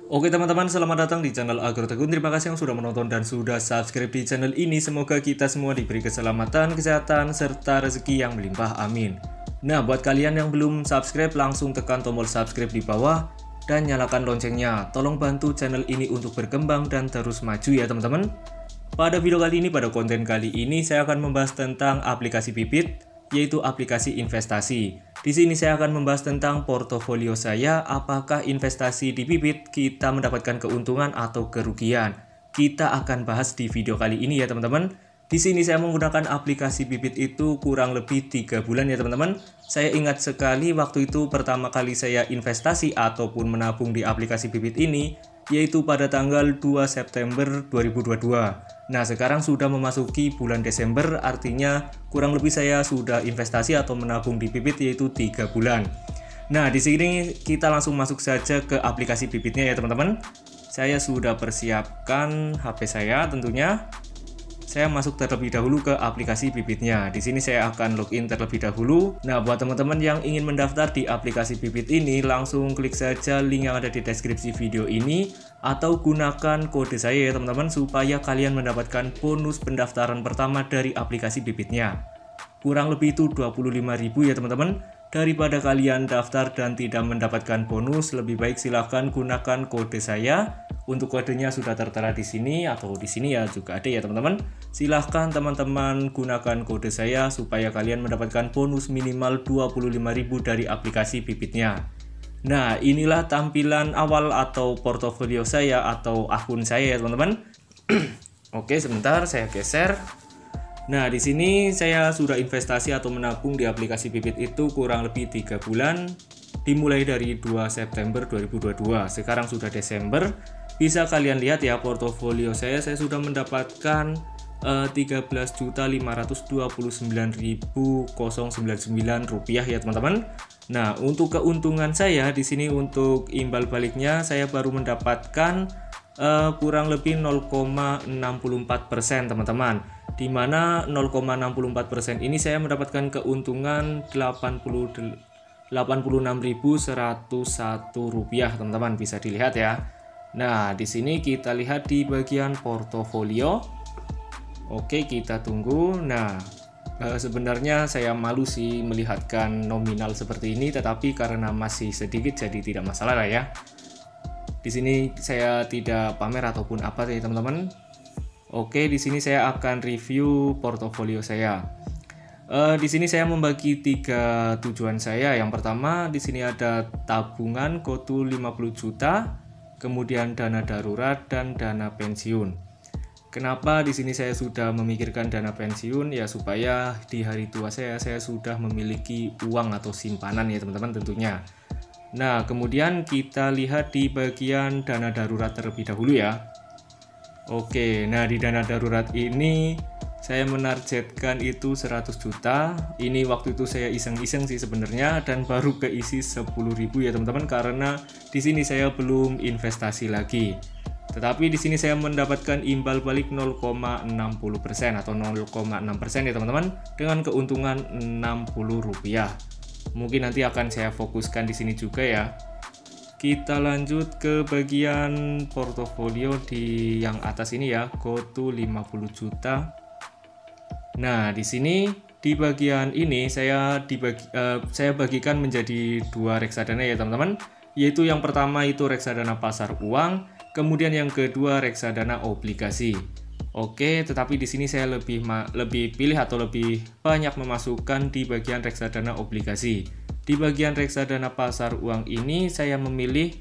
Oke teman-teman, selamat datang di channel Agrotekun. Terima kasih yang sudah menonton dan sudah subscribe di channel ini. Semoga kita semua diberi keselamatan, kesehatan, serta rezeki yang melimpah. Amin. Nah, buat kalian yang belum subscribe, langsung tekan tombol subscribe di bawah dan nyalakan loncengnya. Tolong bantu channel ini untuk berkembang dan terus maju ya teman-teman. Pada video kali ini, pada konten kali ini, saya akan membahas tentang aplikasi bibit, yaitu aplikasi investasi. Di sini saya akan membahas tentang portofolio saya, apakah investasi di bibit kita mendapatkan keuntungan atau kerugian. Kita akan bahas di video kali ini ya teman-teman. Di sini saya menggunakan aplikasi bibit itu kurang lebih 3 bulan ya teman-teman. Saya ingat sekali waktu itu pertama kali saya investasi ataupun menabung di aplikasi bibit ini, yaitu pada tanggal 2 September 2022. Nah, sekarang sudah memasuki bulan Desember, artinya kurang lebih saya sudah investasi atau menabung di bibit yaitu 3 bulan. Nah, di sini kita langsung masuk saja ke aplikasi bibitnya ya teman-teman. Saya sudah persiapkan HP saya tentunya. Saya masuk terlebih dahulu ke aplikasi bibitnya. Di sini saya akan login terlebih dahulu. Nah, buat teman-teman yang ingin mendaftar di aplikasi bibit ini, langsung klik saja link yang ada di deskripsi video ini atau gunakan kode saya ya teman-teman supaya kalian mendapatkan bonus pendaftaran pertama dari aplikasi bibitnya. Kurang lebih itu 25.000 ya teman-teman. Daripada kalian daftar dan tidak mendapatkan bonus, lebih baik silahkan gunakan kode saya. Untuk kodenya sudah tertera di sini atau di sini ya juga ada ya teman-teman. Silahkan teman-teman gunakan kode saya supaya kalian mendapatkan bonus minimal 25.000 dari aplikasi bibitnya. Nah, inilah tampilan awal atau portofolio saya atau akun saya ya teman-teman. Oke, sebentar saya geser. Nah, di sini saya sudah investasi atau menabung di aplikasi bibit itu kurang lebih 3 bulan, dimulai dari 2 September 2022. Sekarang sudah Desember. Bisa kalian lihat ya portofolio saya sudah mendapatkan 13.529.099 rupiah ya teman-teman. Nah, untuk keuntungan saya di sini untuk imbal baliknya saya baru mendapatkan kurang lebih 0,64% teman-teman. Di mana 0,64% ini saya mendapatkan keuntungan 86.101 rupiah teman-teman, bisa dilihat ya. Nah, di sini kita lihat di bagian portofolio. Oke, kita tunggu. Nah, sebenarnya saya malu sih melihatkan nominal seperti ini, tetapi karena masih sedikit jadi tidak masalah lah ya. Di sini saya tidak pamer ataupun apa ya teman-teman. Oke, di sini saya akan review portofolio saya. Di sini saya membagi 3 tujuan saya. Yang pertama, di sini ada tabungan Gotu 50 juta, kemudian dana darurat dan dana pensiun. Kenapa di sini saya sudah memikirkan dana pensiun? Ya supaya di hari tua saya sudah memiliki uang atau simpanan ya teman-teman tentunya. Nah, kemudian kita lihat di bagian dana darurat terlebih dahulu ya. Oke, nah di dana darurat ini saya menargetkan itu 100 juta. Ini waktu itu saya iseng-iseng sih sebenarnya dan baru keisi 10.000 ya teman-teman karena di sini saya belum investasi lagi. Tetapi di sini saya mendapatkan imbal balik 0,60% atau 0,6% ya teman-teman dengan keuntungan 60 rupiah. Mungkin nanti akan saya fokuskan di sini juga ya. Kita lanjut ke bagian portofolio di yang atas ini ya, Gotu 50 juta. Nah, di sini di bagian ini saya bagikan menjadi 2 reksadana ya teman-teman, yaitu yang pertama itu reksadana pasar uang, kemudian yang kedua reksadana obligasi. Oke, tetapi di sini saya lebih pilih atau lebih banyak memasukkan di bagian reksadana obligasi. Di bagian reksadana pasar uang ini saya memilih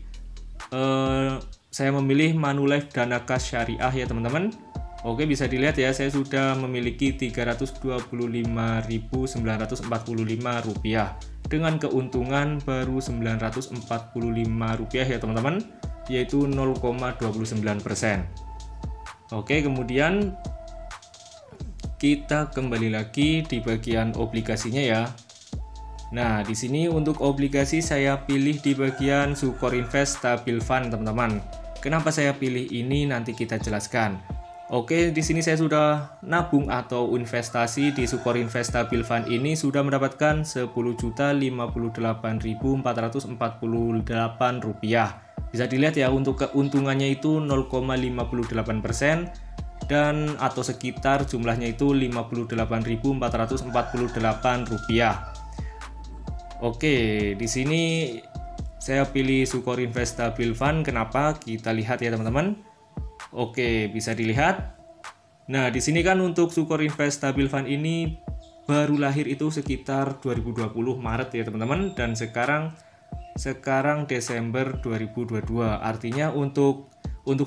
Manulife Dana Kas Syariah ya teman-teman. Oke, bisa dilihat ya saya sudah memiliki 325.945 rupiah dengan keuntungan baru 945 rupiah ya teman-teman, yaitu 0,29%. Oke, kemudian kita kembali lagi di bagian obligasinya ya. Nah, di sini untuk obligasi saya pilih di bagian Sukor Invest Stabil Fund, teman-teman. Kenapa saya pilih ini nanti kita jelaskan. Oke, di sini saya sudah nabung atau investasi di Sukor Invest Stabil Fund ini sudah mendapatkan 10.058.448 rupiah Bisa dilihat ya, untuk keuntungannya itu 0,58% dan atau sekitar jumlahnya itu Rp58.448. Oke, di sini saya pilih Sukor Invest Stabil Fund. Kenapa? Kita lihat ya teman-teman. Oke, bisa dilihat. Nah, di sini kan untuk Sukor Invest Stabil Fund ini baru lahir itu sekitar 2020 Maret ya teman-teman, dan sekarang Desember 2022. Artinya untuk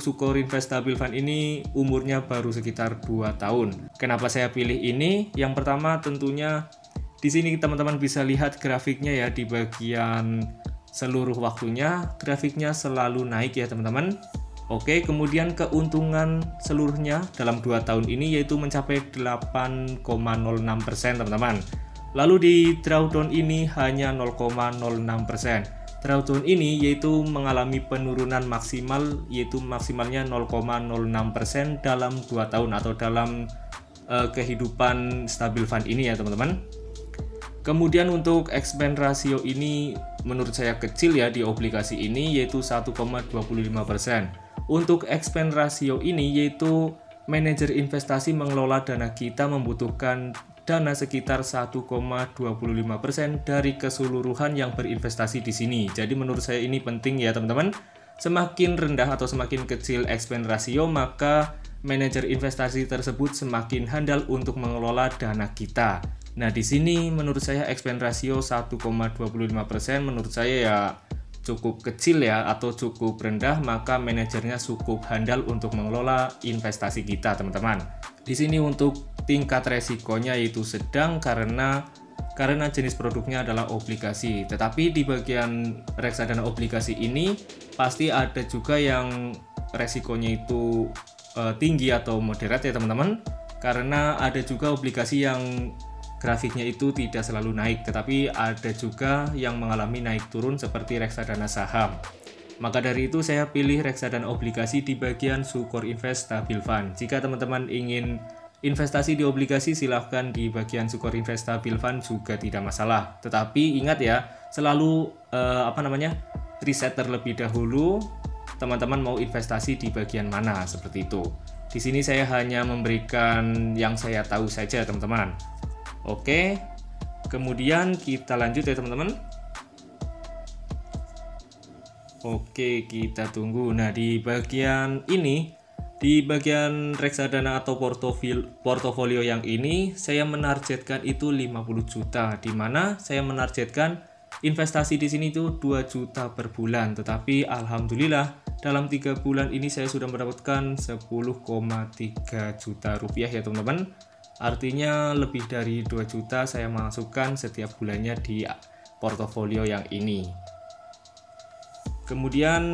Sukor Invest Stabil Fund ini umurnya baru sekitar 2 tahun. Kenapa saya pilih ini? Yang pertama tentunya di sini teman-teman bisa lihat grafiknya ya, di bagian seluruh waktunya grafiknya selalu naik ya teman-teman. Oke, kemudian keuntungan seluruhnya dalam 2 tahun ini yaitu mencapai 8,06% teman-teman. Lalu di drawdown ini hanya 0,06%. Drawdown ini yaitu mengalami penurunan maksimal, yaitu maksimalnya 0,06% dalam 2 tahun atau dalam kehidupan Stabil Fund ini ya teman-teman. Kemudian untuk expense ratio ini menurut saya kecil ya di obligasi ini, yaitu 1,25%. Untuk expense ratio ini yaitu manajer investasi mengelola dana kita membutuhkan dana sekitar 1,25% dari keseluruhan yang berinvestasi di sini. Jadi menurut saya ini penting ya teman-teman. Semakin rendah atau semakin kecil expense ratio, maka manajer investasi tersebut semakin handal untuk mengelola dana kita. Nah, di sini menurut saya expense ratio 1,25% menurut saya ya cukup kecil ya, atau cukup rendah, maka manajernya cukup handal untuk mengelola investasi kita teman-teman. Di sini untuk tingkat resikonya yaitu sedang karena jenis produknya adalah obligasi. Tetapi di bagian reksadana obligasi ini pasti ada juga yang resikonya itu tinggi atau moderat ya teman-teman, karena ada juga obligasi yang grafiknya itu tidak selalu naik, tetapi ada juga yang mengalami naik turun seperti reksadana saham. Maka dari itu saya pilih reksadana obligasi di bagian Sukor Invest Stabil Fund. Jika teman-teman ingin investasi di obligasi, silahkan di bagian Sukor Invest Stabil Fund juga tidak masalah. Tetapi ingat ya, selalu riset terlebih dahulu teman-teman mau investasi di bagian mana, seperti itu. Di sini saya hanya memberikan yang saya tahu saja teman-teman. Oke, kemudian kita lanjut ya teman-teman. Oke, kita tunggu. Nah, di bagian ini, di bagian reksadana atau portofolio yang ini, saya menargetkan itu 50 juta, di mana saya menargetkan investasi di sini itu 2 juta per bulan. Tetapi alhamdulillah dalam 3 bulan ini saya sudah mendapatkan 10,3 juta rupiah ya teman-teman. Artinya lebih dari 2 juta saya masukkan setiap bulannya di portofolio yang ini. Kemudian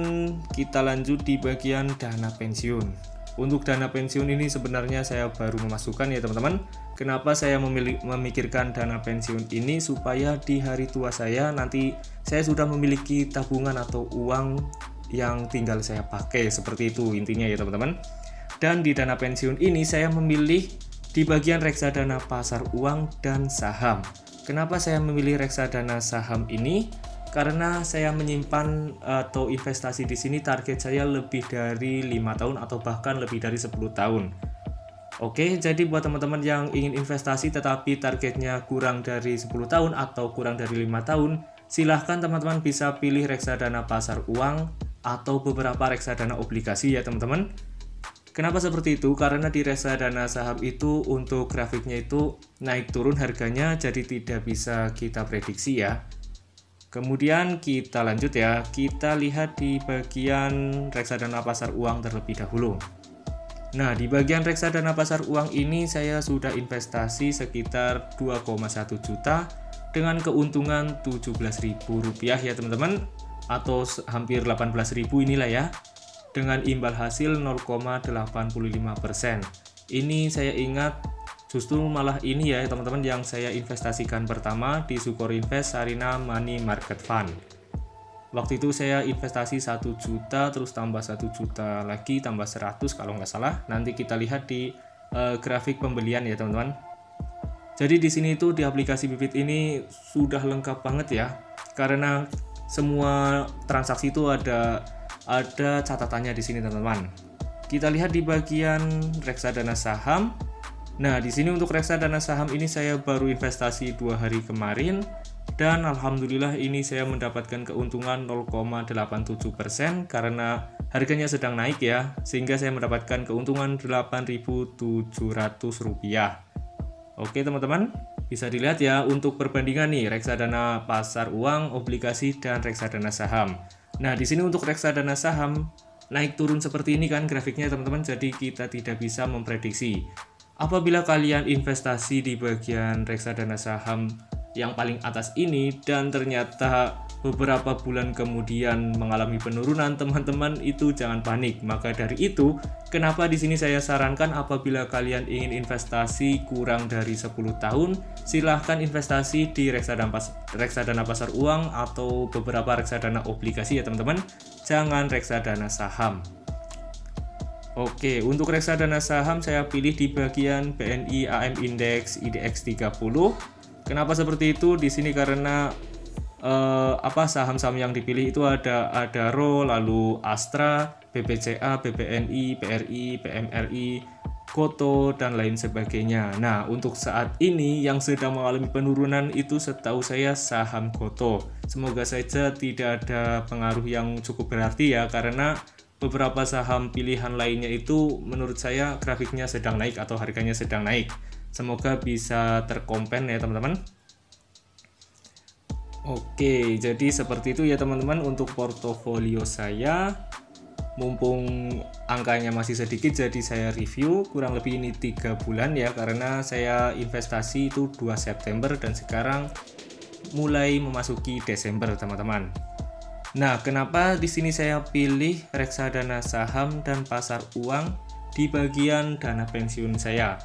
kita lanjut di bagian dana pensiun. Untuk dana pensiun ini sebenarnya saya baru memasukkan ya teman-teman. Kenapa saya memikirkan dana pensiun ini? Supaya di hari tua saya nanti saya sudah memiliki tabungan atau uang yang tinggal saya pakai, seperti itu intinya ya teman-teman. Dan di dana pensiun ini saya memilih di bagian reksadana pasar uang dan saham. Kenapa saya memilih reksadana saham ini? Karena saya menyimpan atau investasi di sini target saya lebih dari 5 tahun atau bahkan lebih dari 10 tahun. Oke, jadi buat teman-teman yang ingin investasi tetapi targetnya kurang dari 10 tahun atau kurang dari 5 tahun, silahkan teman-teman bisa pilih reksadana pasar uang atau beberapa reksadana obligasi ya teman-teman. Kenapa seperti itu? Karena di reksadana saham itu untuk grafiknya itu naik turun harganya, jadi tidak bisa kita prediksi ya. Kemudian kita lanjut ya, kita lihat di bagian reksadana pasar uang terlebih dahulu. Nah, di bagian reksadana pasar uang ini saya sudah investasi sekitar 2,1 juta dengan keuntungan Rp17.000 ya teman-teman, atau hampir 18.000 inilah ya, dengan imbal hasil 0,85%. Ini saya ingat justru malah ini ya teman-teman yang saya investasikan pertama di Sukor Invest Sarina Money Market Fund. Waktu itu saya investasi 1 juta, terus tambah 1 juta lagi, tambah 100 kalau nggak salah. Nanti kita lihat di grafik pembelian ya teman-teman. Jadi di sini itu di aplikasi Bibit ini sudah lengkap banget ya, karena semua transaksi itu ada ada catatannya di sini teman-teman. Kita lihat di bagian reksadana saham. Nah, di sini untuk reksadana saham ini saya baru investasi 2 hari kemarin dan alhamdulillah ini saya mendapatkan keuntungan 0,87% karena harganya sedang naik ya, sehingga saya mendapatkan keuntungan Rp8.700. Oke teman-teman, bisa dilihat ya untuk perbandingan nih reksadana pasar uang, obligasi dan reksadana saham. Nah, di sini untuk reksadana saham naik turun seperti ini kan grafiknya teman-teman, jadi kita tidak bisa memprediksi. Apabila kalian investasi di bagian reksadana saham yang paling atas ini dan ternyata beberapa bulan kemudian mengalami penurunan, teman-teman itu jangan panik. Maka dari itu, kenapa di sini saya sarankan apabila kalian ingin investasi kurang dari 10 tahun, silahkan investasi di reksadana pasar uang atau beberapa reksadana obligasi ya teman-teman. Jangan reksadana saham. Oke, untuk reksadana saham saya pilih di bagian BNI AM Index IDX 30. Kenapa seperti itu? Di sini karena saham-saham yang dipilih itu ada RO, lalu Astra, BBCA, BBNI, BRI, PMRI, Koto dan lain sebagainya. Nah, untuk saat ini yang sedang mengalami penurunan itu setahu saya saham Koto. Semoga saja tidak ada pengaruh yang cukup berarti ya, karena beberapa saham pilihan lainnya itu menurut saya grafiknya sedang naik atau harganya sedang naik. Semoga bisa terkompen ya teman-teman. Oke, jadi seperti itu ya teman-teman untuk portofolio saya. Mumpung angkanya masih sedikit, jadi saya review kurang lebih ini 3 bulan ya, karena saya investasi itu 2 September dan sekarang mulai memasuki Desember teman-teman. Nah, kenapa di sini saya pilih reksadana saham dan pasar uang di bagian dana pensiun saya?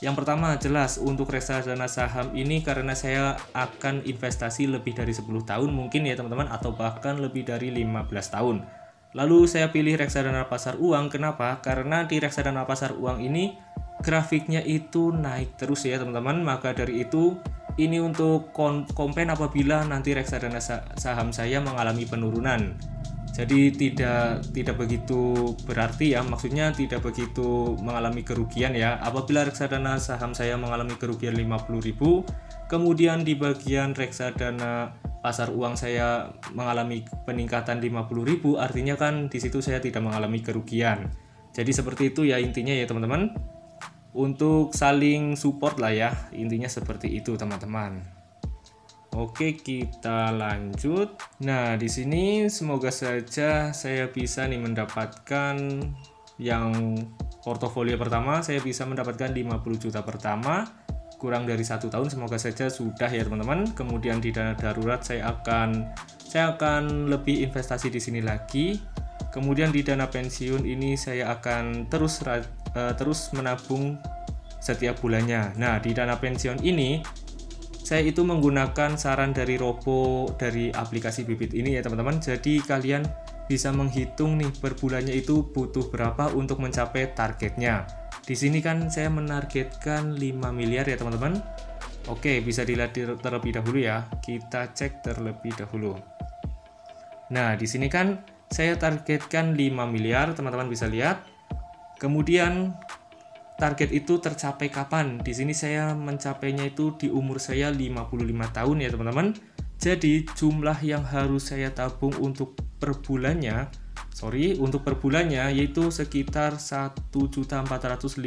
Yang pertama jelas untuk reksadana saham ini karena saya akan investasi lebih dari 10 tahun mungkin ya teman-teman, atau bahkan lebih dari 15 tahun. Lalu saya pilih reksadana pasar uang, kenapa? Karena di reksadana pasar uang ini grafiknya itu naik terus ya teman-teman. Maka dari itu ini untuk kompen apabila nanti reksadana saham saya mengalami penurunan. Jadi tidak begitu berarti ya, maksudnya tidak begitu mengalami kerugian ya. Apabila reksadana saham saya mengalami kerugian 50.000, kemudian di bagian reksadana pasar uang saya mengalami peningkatan 50.000, artinya kan di situ saya tidak mengalami kerugian. Jadi seperti itu ya intinya ya teman-teman. Untuk saling support lah ya, intinya seperti itu teman-teman. Oke, kita lanjut. Nah, di sini semoga saja saya bisa nih mendapatkan yang portofolio pertama, saya bisa mendapatkan 50 juta pertama kurang dari 1 tahun, semoga saja sudah ya teman-teman. Kemudian di dana darurat saya akan lebih investasi di sini lagi. Kemudian di dana pensiun ini saya akan terus menabung setiap bulannya. Nah, di dana pensiun ini saya itu menggunakan saran dari Robo dari aplikasi Bibit ini ya teman-teman. Jadi kalian bisa menghitung nih per bulannya itu butuh berapa untuk mencapai targetnya. Di sini kan saya menargetkan 5 miliar ya teman-teman. Oke, bisa dilihat terlebih dahulu ya. Kita cek terlebih dahulu. Nah, di sini kan saya targetkan 5 miliar, teman-teman bisa lihat. Kemudian target itu tercapai kapan? Di sini saya mencapainya itu di umur saya 55 tahun ya teman-teman. Jadi jumlah yang harus saya tabung untuk per bulannya yaitu sekitar Rp1.450.000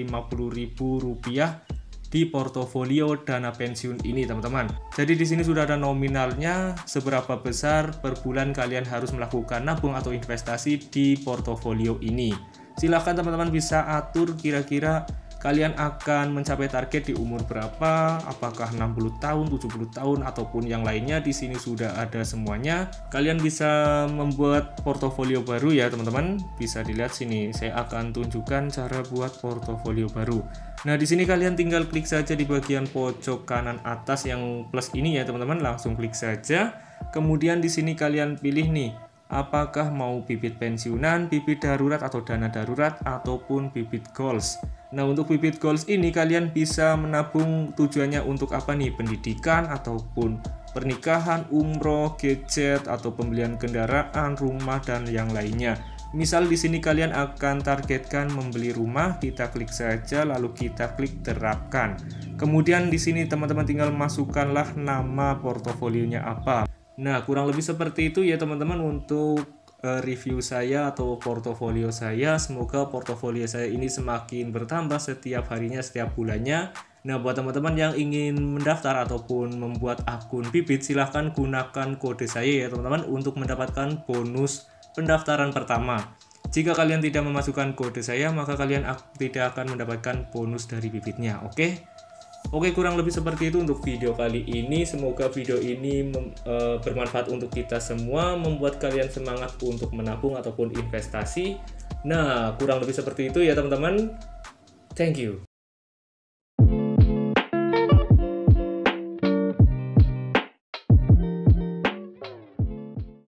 di portofolio dana pensiun ini teman-teman. Jadi di sini sudah ada nominalnya seberapa besar per bulan kalian harus melakukan nabung atau investasi di portofolio ini. Silahkan teman-teman bisa atur kira-kira kalian akan mencapai target di umur berapa, apakah 60 tahun, 70 tahun, ataupun yang lainnya. Di sini sudah ada semuanya. Kalian bisa membuat portofolio baru ya teman-teman. Bisa dilihat sini, saya akan tunjukkan cara buat portofolio baru. Nah, di sini kalian tinggal klik saja di bagian pojok kanan atas yang plus ini ya teman-teman, langsung klik saja. Kemudian di sini kalian pilih nih, apakah mau bibit pensiunan, bibit darurat atau dana darurat, ataupun bibit goals. Nah, untuk bibit goals ini kalian bisa menabung tujuannya untuk apa nih? Pendidikan ataupun pernikahan, umroh, gadget, atau pembelian kendaraan, rumah, dan yang lainnya. Misal di sini kalian akan targetkan membeli rumah, kita klik saja lalu kita klik terapkan. Kemudian di sini teman-teman tinggal masukkanlah nama portofolionya apa. Nah, kurang lebih seperti itu ya teman-teman untuk review saya atau portofolio saya. Semoga portofolio saya ini semakin bertambah setiap harinya, setiap bulannya. Nah, buat teman-teman yang ingin mendaftar ataupun membuat akun Bibit, silahkan gunakan kode saya ya teman-teman untuk mendapatkan bonus pendaftaran pertama. Jika kalian tidak memasukkan kode saya, maka kalian tidak akan mendapatkan bonus dari Bibitnya. Oke, kurang lebih seperti itu untuk video kali ini. Semoga video ini bermanfaat untuk kita semua, membuat kalian semangat untuk menabung ataupun investasi. Nah, kurang lebih seperti itu ya teman-teman. Thank you.